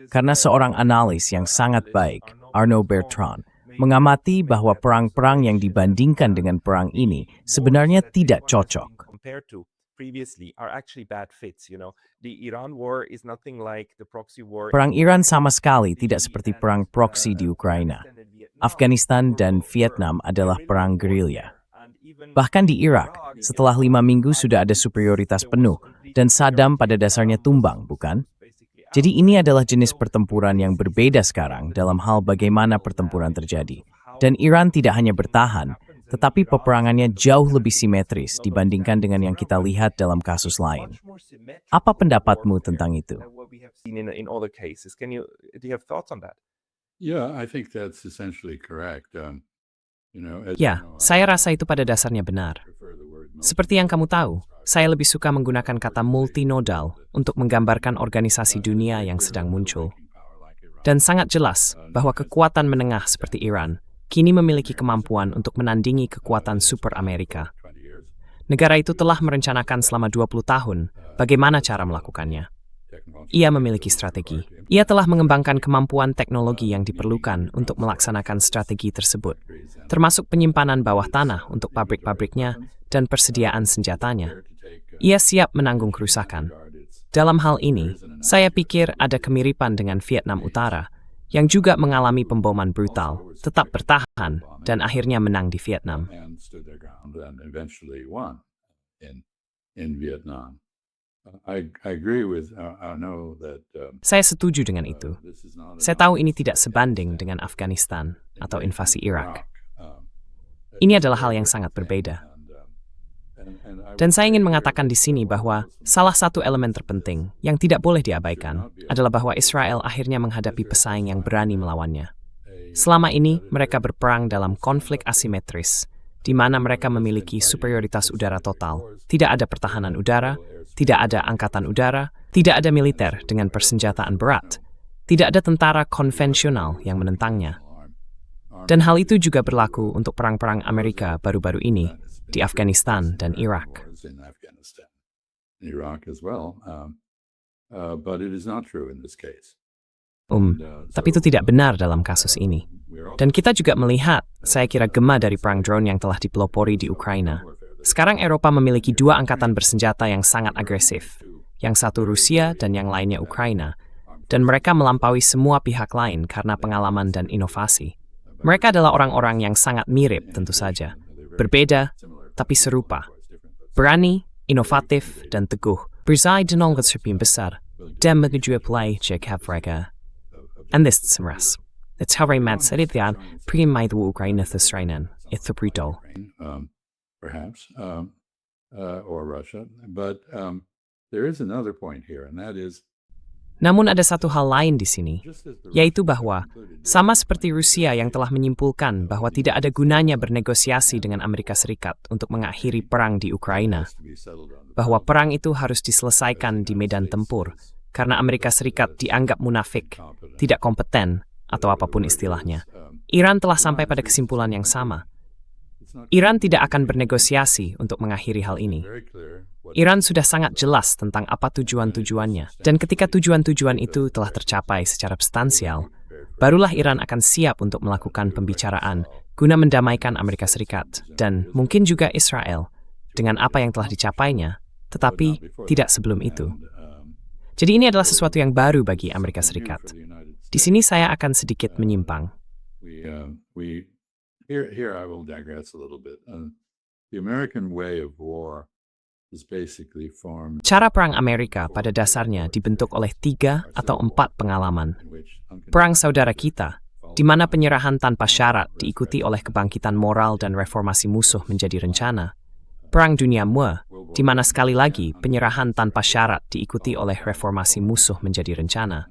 Karena seorang analis yang sangat baik, Arnaud Bertrand, mengamati bahwa perang-perang yang dibandingkan dengan perang ini sebenarnya tidak cocok. Compared to previously are actually bad fits, you know. The Iran war is nothing like the proxy war. Perang Iran sama sekali tidak seperti perang proksi di Ukraina. Afghanistan dan Vietnam adalah perang gerilya. Bahkan di Irak, setelah 5 minggu sudah ada superioritas penuh, dan Saddam pada dasarnya tumbang, bukan? Jadi ini adalah jenis pertempuran yang berbeda sekarang dalam hal bagaimana pertempuran terjadi. Dan Iran tidak hanya bertahan, tetapi peperangannya jauh lebih simetris dibandingkan dengan yang kita lihat dalam kasus lain. Apa pendapatmu tentang itu? In other cases, do you have thoughts on that? Yeah, I think that's essentially correct. Ya, saya rasa itu pada dasarnya benar. Seperti yang kamu tahu, saya lebih suka menggunakan kata multinodal untuk menggambarkan organisasi dunia yang sedang muncul. Dan sangat jelas bahwa kekuatan menengah seperti Iran kini memiliki kemampuan untuk menandingi kekuatan super Amerika. Negara itu telah merencanakan selama 20 tahun bagaimana cara melakukannya. Ia memiliki strategi. Ia telah mengembangkan kemampuan teknologi yang diperlukan untuk melaksanakan strategi tersebut, termasuk penyimpanan bawah tanah untuk pabrik-pabriknya dan persediaan senjatanya. Ia siap menanggung kerusakan. Dalam hal ini, saya pikir ada kemiripan dengan Vietnam Utara, yang juga mengalami pemboman brutal, tetap bertahan, dan akhirnya menang di Vietnam. And stood their ground and eventually won in Vietnam. I agree with. I know that. Saya setuju dengan itu. This is not Saya tahu ini tidak sebanding dengan Afghanistan atau invasi Irak. Ini adalah hal yang sangat berbeda. Dan saya ingin mengatakan di sini bahwa salah satu elemen terpenting yang tidak boleh diabaikan adalah bahwa Israel akhirnya menghadapi pesaing yang berani melawannya. Selama ini, mereka berperang dalam konflik asimetris, di mana mereka memiliki superioritas udara total. Tidak ada pertahanan udara, tidak ada angkatan udara, tidak ada militer dengan persenjataan berat, tidak ada tentara konvensional yang menentangnya. Dan hal itu juga berlaku untuk perang-perang Amerika baru-baru ini di Afghanistan dan Irak. In Afghanistan, Iraq as well, but it is not true in this case. Tapi itu tidak benar dalam kasus ini. Dan kita juga melihat, saya kira gema dari perang drone yang telah dipelopori di Ukraina. Sekarang Eropa memiliki dua angkatan bersenjata yang sangat agresif. Yang satu Rusia dan yang lainnya Ukraina. Dan mereka melampaui semua pihak lain karena pengalaman dan inovasi. Mereka adalah orang-orang yang sangat mirip tentu saja. Berbeda, tapi serupa. Berani, inovatif, dan teguh. Bersaing dengan keserpian besar. Dan mengejar play cekap mereka. And this semras. It's how I mad said it yan, pre-made Ukraine thesrainen. It's brutal. Perhaps, or Russia. But there is another point here, and that is Namun ada satu hal lain di sini, yaitu bahwa sama seperti Rusia yang telah menyimpulkan bahwa tidak ada gunanya bernegosiasi dengan Amerika Serikat untuk mengakhiri perang di Ukraina, bahwa perang itu harus diselesaikan di medan tempur karena Amerika Serikat dianggap munafik, tidak kompeten, atau apapun istilahnya. Iran telah sampai pada kesimpulan yang sama. Iran tidak akan bernegosiasi untuk mengakhiri hal ini. Iran sudah sangat jelas tentang apa tujuan-tujuannya, dan ketika tujuan-tujuan itu telah tercapai secara substansial, barulah Iran akan siap untuk melakukan pembicaraan guna mendamaikan Amerika Serikat dan mungkin juga Israel dengan apa yang telah dicapainya, tetapi tidak sebelum itu. Jadi ini adalah sesuatu yang baru bagi Amerika Serikat. Di sini saya akan sedikit menyimpang. Here I will digress a little bit. The American way of war is basically formed Cara perang Amerika pada dasarnya dibentuk oleh 3 atau 4 pengalaman. Perang saudara kita, di mana penyerahan tanpa syarat diikuti oleh kebangkitan moral dan reformasi musuh menjadi rencana. Perang Dunia Mue, di mana sekali lagi penyerahan tanpa syarat diikuti oleh reformasi musuh menjadi rencana.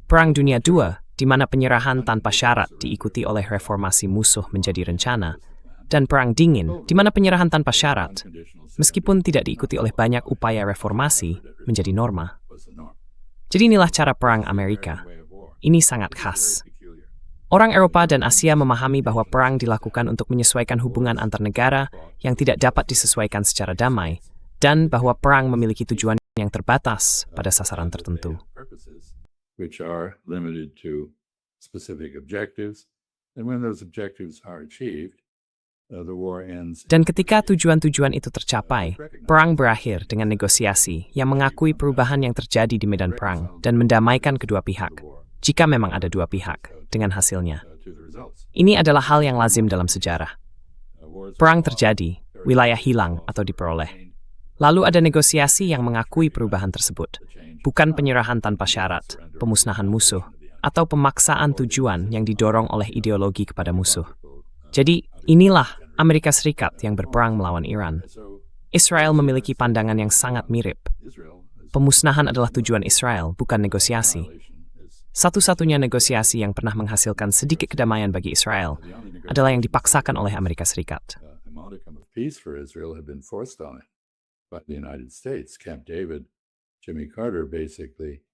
Perang Dunia II, di mana penyerahan tanpa syarat diikuti oleh reformasi musuh menjadi rencana, dan Perang Dingin, di mana penyerahan tanpa syarat, meskipun tidak diikuti oleh banyak upaya reformasi, menjadi norma. Jadi inilah cara perang Amerika. Ini sangat khas. Orang Eropa dan Asia memahami bahwa perang dilakukan untuk menyesuaikan hubungan antar negara yang tidak dapat disesuaikan secara damai, dan bahwa perang memiliki tujuan yang terbatas pada sasaran tertentu. which are limited to specific objectives. And when those objectives are achieved, the war ends. Dan ketika tujuan-tujuan itu tercapai, perang berakhir dengan negosiasi yang mengakui perubahan yang terjadi di medan perang dan mendamaikan kedua pihak, jika memang ada dua pihak, dengan hasilnya. Ini adalah hal yang lazim dalam sejarah. Perang terjadi, wilayah hilang atau diperoleh. Lalu ada negosiasi yang mengakui perubahan tersebut, bukan penyerahan tanpa syarat, pemusnahan musuh, atau pemaksaan tujuan yang didorong oleh ideologi kepada musuh. Jadi, inilah Amerika Serikat yang berperang melawan Iran. Israel memiliki pandangan yang sangat mirip. Pemusnahan adalah tujuan Israel, bukan negosiasi. Satu-satunya negosiasi yang pernah menghasilkan sedikit kedamaian bagi Israel adalah yang dipaksakan oleh Amerika Serikat. By the United States, Camp David, Jimmy Carter basically.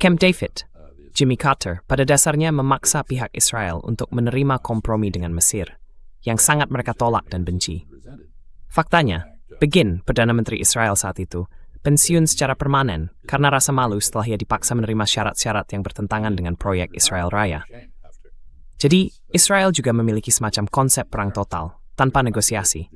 Camp David, Jimmy Carter, pada dasarnya memaksa pihak Israel untuk menerima kompromi dengan Mesir, yang sangat mereka tolak dan benci. Faktanya, Begin, Perdana Menteri Israel saat itu, pensiun secara permanen karena rasa malu setelah ia dipaksa menerima syarat-syarat yang bertentangan dengan proyek Israel Raya. Jadi, Israel juga memiliki semacam konsep perang total, tanpa negosiasi.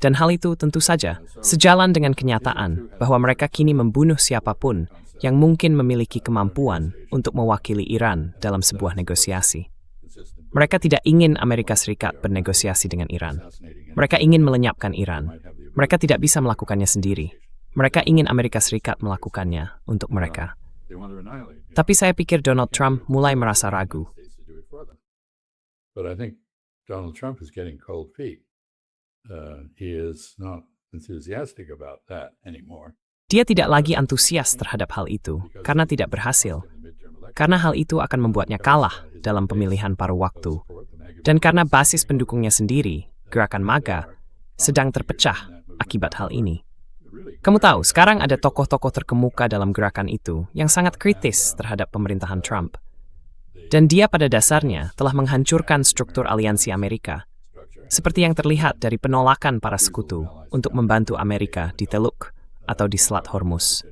Dan hal itu tentu saja sejalan dengan kenyataan bahwa mereka kini membunuh siapapun yang mungkin memiliki kemampuan untuk mewakili Iran dalam sebuah negosiasi. Mereka tidak ingin Amerika Serikat bernegosiasi dengan Iran. Mereka ingin melenyapkan Iran. Mereka tidak bisa melakukannya sendiri. Mereka ingin Amerika Serikat melakukannya untuk mereka. They want to annihilate you. Tapi saya pikir Donald Trump mulai merasa ragu. States to do it for them. But I think Donald Trump is getting cold feet. He is not enthusiastic about that anymore. Dia tidak lagi antusias terhadap hal itu karena tidak berhasil. Karena hal itu akan membuatnya kalah dalam pemilihan paruh waktu. Dan karena basis pendukungnya sendiri, Gerakan MAGA, sedang terpecah akibat hal ini. Kamu tahu, sekarang ada tokoh-tokoh terkemuka dalam gerakan itu yang sangat kritis terhadap pemerintahan Trump. Dan dia pada dasarnya telah menghancurkan struktur aliansi Amerika, seperti yang terlihat dari penolakan para sekutu untuk membantu Amerika di Teluk atau di Selat Hormuz.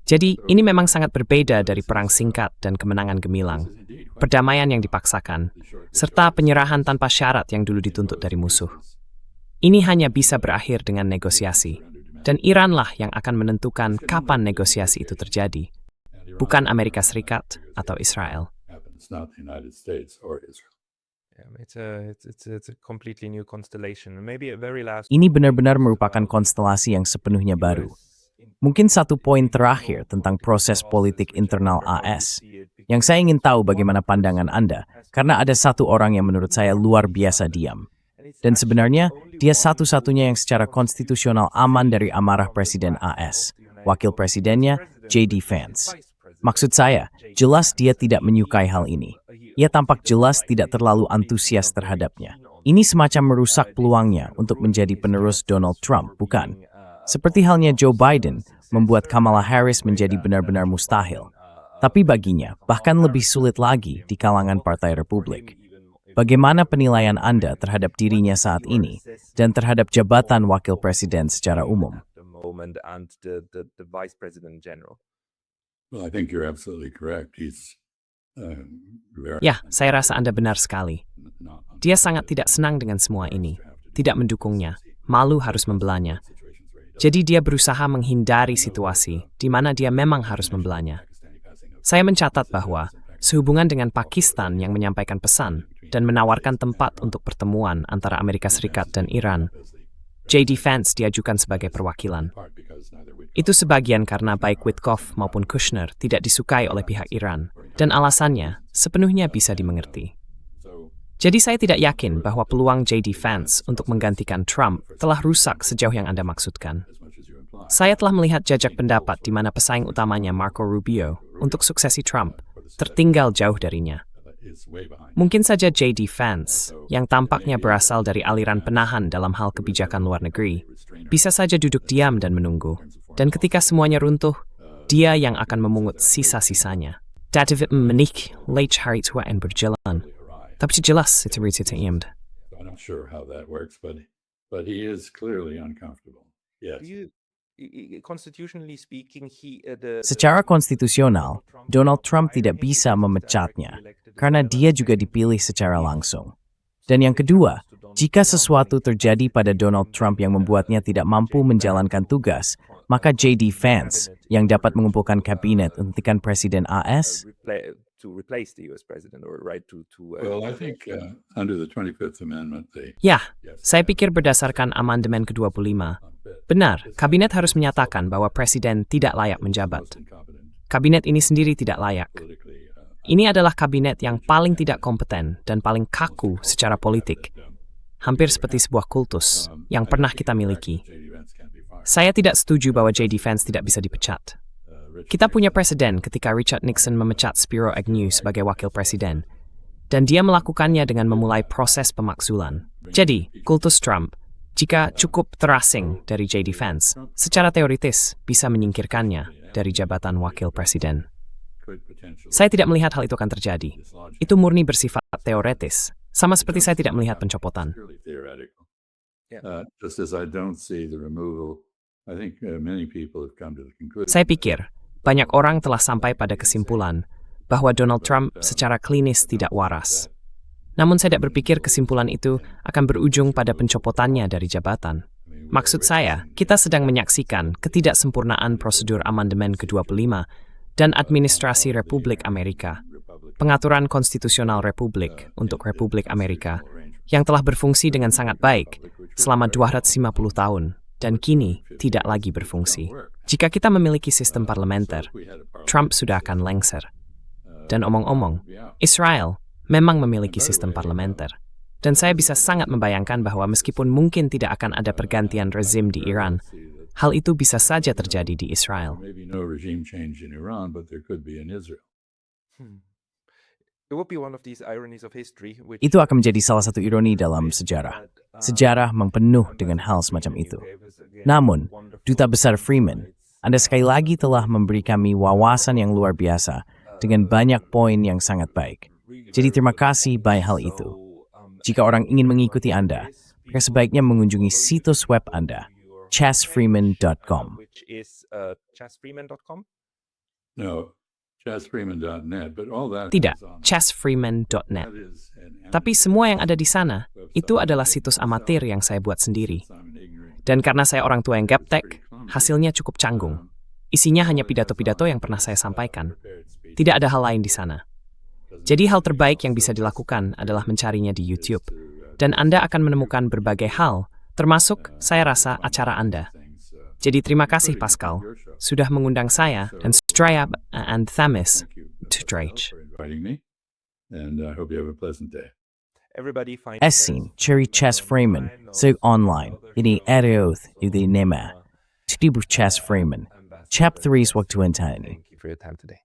Jadi, ini memang sangat berbeda dari perang singkat dan kemenangan gemilang, perdamaian yang dipaksakan, serta penyerahan tanpa syarat yang dulu dituntut dari musuh. Ini hanya bisa berakhir dengan negosiasi, dan Iranlah yang akan menentukan kapan negosiasi itu terjadi, bukan Amerika Serikat atau Israel. It's not the United States or Israel. It's a completely new constellation. Maybe a very last. Ini benar-benar merupakan konstelasi yang sepenuhnya baru. Mungkin satu poin terakhir tentang proses politik internal AS, yang saya ingin tahu bagaimana pandangan Anda, karena ada satu orang yang menurut saya luar biasa diam. Dan sebenarnya, dia satu-satunya yang secara konstitusional aman dari amarah Presiden AS, wakil presidennya J.D. Vance. Maksud saya, jelas dia tidak menyukai hal ini. Ia tampak jelas tidak terlalu antusias terhadapnya. Ini semacam merusak peluangnya untuk menjadi penerus Donald Trump, bukan? Seperti halnya Joe Biden, membuat Kamala Harris menjadi benar-benar mustahil. Tapi baginya, bahkan lebih sulit lagi di kalangan Partai Republik. Bagaimana penilaian Anda terhadap dirinya saat ini dan terhadap jabatan wakil presiden secara umum? Well, I think you're absolutely correct. He's very Ya, saya rasa Anda benar sekali. not on Dia sangat tidak senang dengan semua ini, tidak mendukungnya, malu harus membelanya. Jadi dia berusaha menghindari situasi di mana dia memang harus membelanya. Saya mencatat bahwa sehubungan dengan Pakistan yang menyampaikan pesan dan menawarkan tempat untuk pertemuan antara Amerika Serikat dan Iran, J.D. Vance diajukan sebagai perwakilan. part because neither we Itu sebagian karena baik Witkoff maupun Kushner tidak disukai oleh pihak Iran, dan alasannya sepenuhnya bisa dimengerti. so Jadi saya tidak yakin bahwa peluang J.D. Vance untuk menggantikan Trump telah rusak sejauh yang Anda maksudkan. as much as you imply. Saya telah melihat jajak pendapat di mana pesaing utamanya Marco Rubio untuk suksesi Trump tertinggal jauh darinya. Is way behind. Mungkin saja J.D. Vance, yang tampaknya berasal dari aliran penahan dalam hal kebijakan luar negeri, bisa saja duduk diam dan menunggu. Dan ketika semuanya runtuh, dia yang akan memungut sisa-sisanya. David menik late hari tua en berjalan. Tapi jelas itu risetnya. I'm not sure how that works, but he is clearly uncomfortable. Yes. Constitutionally speaking, Secara konstitusional, Donald Trump tidak bisa memecatnya, karena dia juga dipilih secara langsung. Dan yang kedua, jika sesuatu terjadi pada Donald Trump yang membuatnya tidak mampu menjalankan tugas, maka J.D. Vance, yang dapat mengumpulkan kabinet untuk Presiden AS, to replace the U.S. president or right to Well, I think under the 25th Amendment, they Ya, saya pikir berdasarkan amandemen ke-25, benar, kabinet harus menyatakan bahwa presiden tidak layak menjabat. incompetent Kabinet ini sendiri tidak layak. politically. Ini adalah kabinet yang paling tidak kompeten dan paling kaku secara politik. Hampir seperti sebuah kultus yang pernah kita miliki. J.D. Vance can't be fired. Saya tidak setuju bahwa J.D. Vance tidak bisa dipecat. Kita punya presiden ketika Richard Nixon memecat Spiro Agnew sebagai wakil presiden. Dan dia melakukannya dengan memulai proses pemakzulan. Jadi, kultus Trump, jika cukup terasing dari J.D. Vance, secara teoritis bisa menyingkirkannya dari jabatan wakil presiden. Could potentially Saya tidak melihat hal itu akan terjadi. Itu murni bersifat teoretis, sama seperti saya tidak melihat pencopotan. purely theoretical. Yeah. Just as I don't see the removal, I think many people have come to the conclusion. Saya pikir, banyak orang telah sampai pada kesimpulan bahwa Donald Trump secara klinis tidak waras. Namun saya tidak berpikir kesimpulan itu akan berujung pada pencopotannya dari jabatan. Maksud saya, kita sedang menyaksikan ketidaksempurnaan prosedur amandemen ke-25 dan administrasi Republik Amerika, pengaturan konstitusional Republik untuk Republik Amerika, yang telah berfungsi dengan sangat baik selama 250 tahun dan kini tidak lagi berfungsi. Jika kita memiliki sistem parlementer, Trump sudah akan lengser. Dan omong-omong, Israel memang memiliki sistem parlementer. Dan saya bisa sangat membayangkan bahwa meskipun mungkin tidak akan ada pergantian rezim di Iran, hal itu bisa saja terjadi di Israel. Maybe no regime change in Iran, but there could be in Israel. It would be one of these ironies of history, which Itu akan menjadi salah satu ironi dalam sejarah. Sejarah memang penuh dengan hal semacam itu. Namun, Duta Besar Freeman, Anda sekali lagi telah memberi kami wawasan yang luar biasa dengan banyak poin yang sangat baik. Jadi terima kasih by hal itu. Jika orang ingin mengikuti Anda, maka sebaiknya mengunjungi situs web Anda, chasfreeman.com. which is chasfreeman.com. No, chasfreeman.net, but all that Tidak, is on- chessfreeman.net. that is an Tapi semua yang ada di sana, itu adalah situs amatir yang saya buat sendiri. I'm ignorant. Dan karena saya orang tua yang gaptek, hasilnya cukup canggung. Isinya hanya pidato-pidato yang pernah saya sampaikan. Tidak ada hal lain di sana. Jadi hal terbaik yang bisa dilakukan adalah mencarinya di YouTube. Dan Anda akan menemukan berbagai hal, termasuk, saya rasa, acara Anda. Jadi terima kasih Pascal, sudah mengundang saya dan Strayab and Thamis to Drage. For inviting me, and I hope you have a pleasant day. Everybody find Esin, Cherry Chess Freeman, sig online, ini ereoth idi nema. Tibu Chess Freeman, chap 3 waktu entah ini. Thank you for your time today.